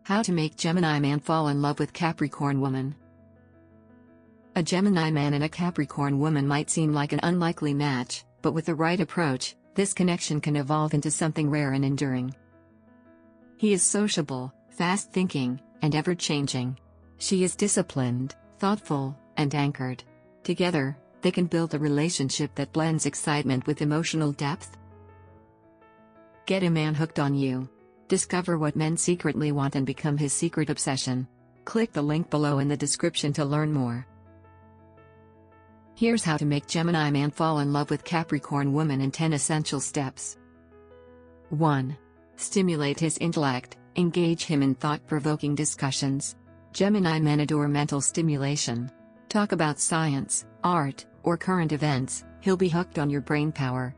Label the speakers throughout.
Speaker 1: How to make Gemini man fall in love with Capricorn woman. A Gemini man and a Capricorn woman might seem like an unlikely match, but with the right approach, this connection can evolve into something rare and enduring. He is sociable, fast-thinking, and ever-changing. She is disciplined, thoughtful, and anchored. Together, they can build a relationship that blends excitement with emotional depth. Get a man hooked on you. Discover what men secretly want and become his secret obsession. Click the link below in the description to learn more. Here's how to make Gemini man fall in love with Capricorn woman in 10 essential steps. 1. Stimulate his intellect, engage him in thought-provoking discussions. Gemini men adore mental stimulation. Talk about science, art, or current events, he'll be hooked on your brain power.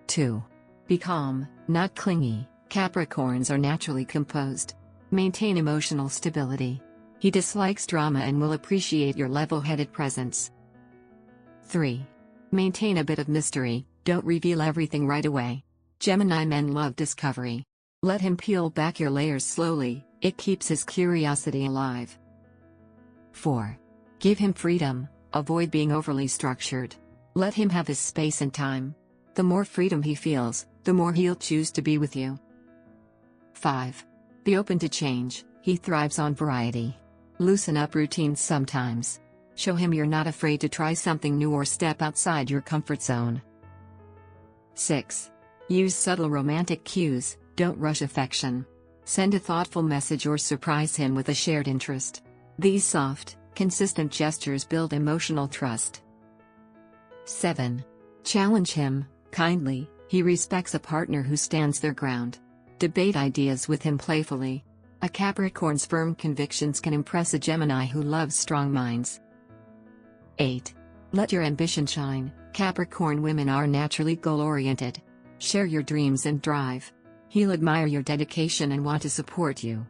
Speaker 1: 2. Be calm, not clingy. Capricorns are naturally composed. Maintain emotional stability. He dislikes drama and will appreciate your level-headed presence. 3. Maintain a bit of mystery, don't reveal everything right away. Gemini men love discovery. Let him peel back your layers slowly, it keeps his curiosity alive. 4. Give him freedom, avoid being overly structured. Let him have his space and time. The more freedom he feels, the more he'll choose to be with you. 5. Be open to change, he thrives on variety. Loosen up routines sometimes. Show him you're not afraid to try something new or step outside your comfort zone. 6. Use subtle romantic cues, don't rush affection. Send a thoughtful message or surprise him with a shared interest. These soft, consistent gestures build emotional trust. 7. Challenge him, kindly, he respects a partner who stands their ground. Debate ideas with him playfully. A Capricorn's firm convictions can impress a Gemini who loves strong minds. 8. Let your ambition shine, Capricorn women are naturally goal-oriented. Share your dreams and drive. He'll admire your dedication and want to support you.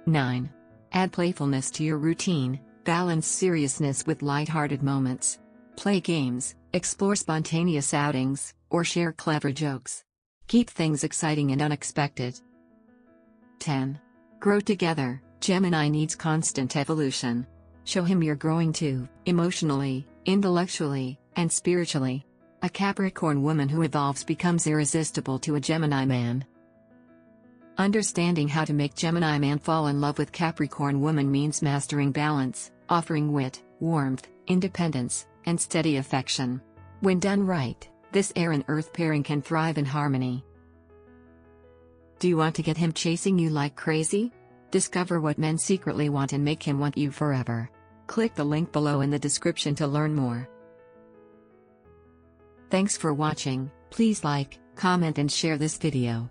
Speaker 1: 9. Add playfulness to your routine, balance seriousness with light-hearted moments. Play games, explore spontaneous outings, or share clever jokes. Keep things exciting and unexpected. 10. Grow together, Gemini needs constant evolution. Show him you're growing too, emotionally, intellectually, and spiritually. A Capricorn woman who evolves becomes irresistible to a Gemini man. Understanding how to make Gemini man fall in love with Capricorn woman means mastering balance, offering wit, warmth, independence, and steady affection. When done right, this air and earth pairing can thrive in harmony. Do you want to get him chasing you like crazy? Discover what men secretly want and make him want you forever. Click the link below in the description to learn more. Thanks for watching. Please like, comment and share this video.